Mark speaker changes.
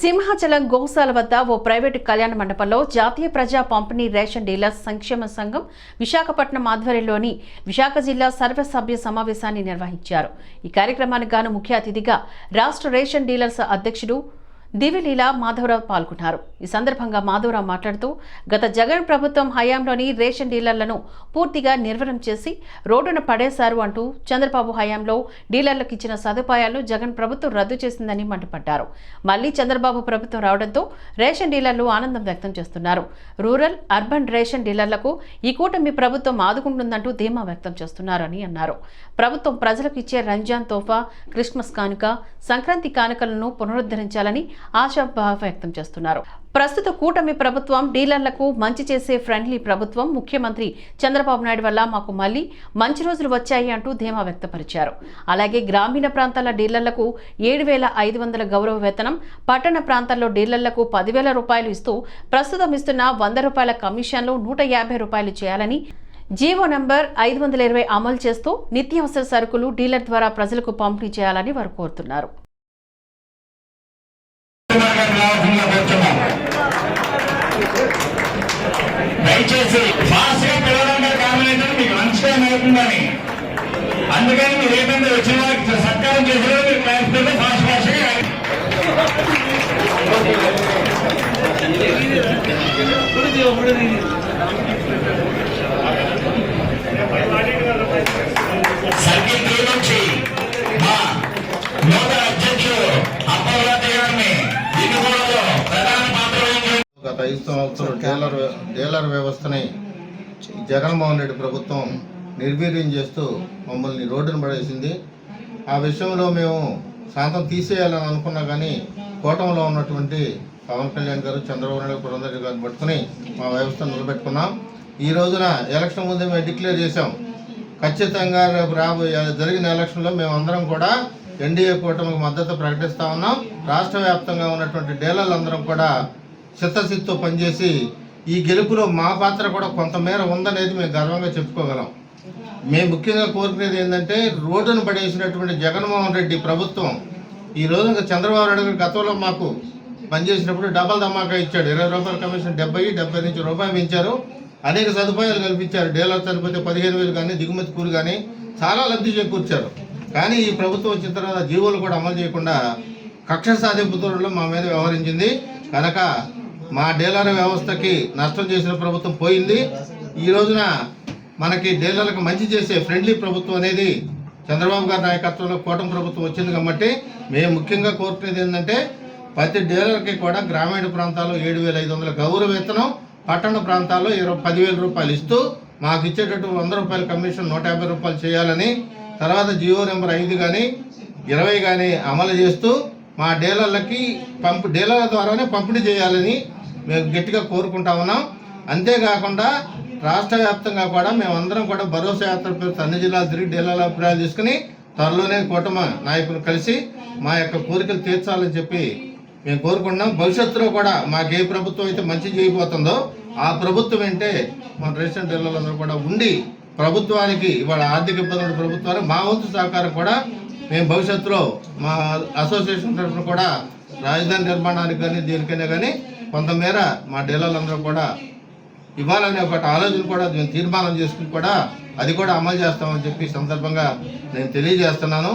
Speaker 1: సింహాచలం గోశాల వద్ద ఓ ప్రైవేటు కళ్యాణ మండపంలో జాతీయ ప్రజా పంపిణీ రేషన్ డీలర్స్ సంక్షేమ సంఘం విశాఖపట్నం ఆధ్వర్యంలోని విశాఖ జిల్లా సర్వసభ్య సమావేశాన్ని నిర్వహించారు. ఈ కార్యక్రమానికి గాను ముఖ్య అతిథిగా రాష్ట్ర రేషన్ డీలర్స్ అధ్యక్షుడు దివిలీల మాధవరావు పాల్గొన్నారు. ఈ సందర్భంగా మాధవరావు మాట్లాడుతూ గత జగన్ ప్రభుత్వం హయాంలోని రేషన్ డీలర్లను పూర్తిగా నిర్వీర్యం చేసి రోడ్డున పడేశారు అంటూ చంద్రబాబు హయాంలో డీలర్లకు ఇచ్చిన సదుపాయాలను జగన్ ప్రభుత్వం రద్దు చేసిందని మండిపడ్డారు. మళ్లీ చంద్రబాబు ప్రభుత్వం రావడంతో రేషన్ డీలర్లు ఆనందం వ్యక్తం చేస్తున్నారు. రూరల్, అర్బన్ రేషన్ డీలర్లకు ఈ కూటమి ప్రభుత్వం ఆదుకుంటుందంటూ ధీమా వ్యక్తం చేస్తున్నారని అన్నారు. ప్రభుత్వం ప్రజలకు ఇచ్చే రంజాన్ తోఫా, క్రిస్మస్ కానుక, సంక్రాంతి కానుకలను పునరుద్ధరించాలని ఆశాభావం వ్యక్తం చేస్తున్నారు. ప్రస్తుత కూటమి ప్రభుత్వం డీలర్లకు మంచి చేసే ఫ్రెండ్లీ ప్రభుత్వం. ముఖ్యమంత్రి చంద్రబాబు నాయుడు వల్ల మాకు మళ్లీ మంచి రోజులు వచ్చాయి అంటూ ధీమా వ్యక్తపరిచారు. అలాగే గ్రామీణ ప్రాంతాల డీలర్లకు 7,500 గౌరవ వేతనం, పట్టణ ప్రాంతాల్లో డీలర్లకు 10,000 రూపాయలు ఇస్తూ ప్రస్తుతం ఇస్తున్న 100 రూపాయల కమిషన్లు 150 రూపాయలు చేయాలని, జీవో నంబర్ 520 అమలు చేస్తూ నిత్యావసర సరుకులు డీలర్ ద్వారా ప్రజలకు పంపిణీ చేయాలని వారు కోరుతున్నారు.
Speaker 2: దయచేసి ఫాస్ట్ గా పిలవడానికి కారణం ఏంటంటే మీకు లంచ్ టైం అవుతుందని, అందుకని మీరు ఏంటంటే వచ్చిన వారికి సత్కారం చేసిన మీరు ప్రయత్నిస్తే ఫాస్ట్ ఫాస్ట్ గా సర్కిల్ 3 నుంచి మా నూతన అధ్యక్షుడు అప్పలరాజు గారిని దిగుబడిలో ప్రధాన పాత్ర
Speaker 3: గత 5 సంవత్సరాలు డీలర్ వ్యవస్థని జగన్మోహన్ రెడ్డి ప్రభుత్వం నిర్వీర్యం చేస్తూ మమ్మల్ని రోడ్డును పడేసింది. ఆ విషయంలో మేము శాంతం తీసేయాలని అనుకున్నా కానీ కూటమిలో ఉన్నటువంటి పవన్ కళ్యాణ్ గారు, చంద్రబాబు నాయుడు, పురంధరెడ్డి గారిని పట్టుకుని మా వ్యవస్థను నిలబెట్టుకున్నాం. ఈ రోజున ఎలక్షన్ ముందే మేము డిక్లేర్ చేశాం, ఖచ్చితంగా రేపు జరిగిన ఎలక్షన్లో మేము అందరం కూడా ఎన్డీఏ కూటమికి మద్దతు ప్రకటిస్తా ఉన్నాం. రాష్ట్ర వ్యాప్తంగా ఉన్నటువంటి డీలర్లందరం కూడా చిత్తశుద్ధితో పనిచేసి ఈ గెలుపులో మా పాత్ర కూడా కొంతమేర ఉందనేది మేము గర్వంగా చెప్పుకోగలం. మేము ముఖ్యంగా కోరుకునేది ఏంటంటే, రోడ్డును పడేసినటువంటి జగన్మోహన్ రెడ్డి ప్రభుత్వం ఈ రోజు చంద్రబాబు నాయుడు గారు గతంలో మాకు పనిచేసినప్పుడు డబల్ ధమాకా ఇచ్చాడు. 20 రూపాయల కమిషన్ 70 నుంచి రూపాయలు పెంచారు. అనేక సదుపాయాలు కల్పించారు. డీలర్ చనిపోతే 15,000 కానీ, దిగుమతి కూలి కానీ చాలా లబ్ధి చేకూర్చారు. కానీ ఈ ప్రభుత్వం వచ్చిన తర్వాత జీవోలు కూడా అమలు చేయకుండా కక్ష సాధింపు ధోరణిలో మా మీద వ్యవహరించింది. కనుక మా డీలర్ వ్యవస్థకి నష్టం చేసిన ప్రభుత్వం పోయింది. ఈ రోజున మనకి డీలర్లకు మంచి చేసే ఫ్రెండ్లీ ప్రభుత్వం అనేది చంద్రబాబు గారి నాయకత్వంలో కూటమి ప్రభుత్వం వచ్చింది. కాబట్టి మేము ముఖ్యంగా కోరుకునేది ఏంటంటే, ప్రతి డీలర్కి కూడా గ్రామీణ ప్రాంతాల్లో 7,500 గౌరవ వేతనం, పట్టణ ప్రాంతాల్లో 10,000 రూపాయలు ఇస్తూ మాకు ఇచ్చేటట్టు 100 రూపాయల కమిషన్ 150 రూపాయలు చేయాలని, తర్వాత జీవో నెంబర్ 5 కానీ 20 కానీ అమలు చేస్తూ మా డీలర్లకి డీలర్ల ద్వారానే పంపిణీ చేయాలని మేము గట్టిగా కోరుకుంటా ఉన్నాం. అంతేకాకుండా రాష్ట్ర వ్యాప్తంగా కూడా మేమందరం కూడా భరోసా యాత్ర పేరుతో అన్ని జిల్లాలు తిరిగి డీలర్ల అభిప్రాయాలు తీసుకుని త్వరలోనే కూటమి నాయకులు కలిసి మా యొక్క కోరికలు తీర్చాలని చెప్పి మేము కోరుకుంటున్నాం. భవిష్యత్తులో కూడా మాకు ఏ ప్రభుత్వం అయితే మంచి చేయబోతుందో ఆ ప్రభుత్వం అంటే మన రేషన్ డీలర్లందరూ కూడా ఉండి ప్రభుత్వానికి ఇవాళ ఆర్థిక ఇబ్బందుల ప్రభుత్వానికి మా వంతు సహకారం కూడా మేము భవిష్యత్తులో మా అసోసియేషన్ తరఫున కూడా రాజధాని నిర్మాణానికి కానీ దేనికైనా కానీ కొంతమేర మా డీలర్లందరూ కూడా ఇవ్వాలనే ఒక ఆలోచన కూడా మేము తీర్మానం చేసుకుని కూడా అది కూడా అమలు చేస్తామని చెప్పి సందర్భంగా నేను తెలియజేస్తున్నాను.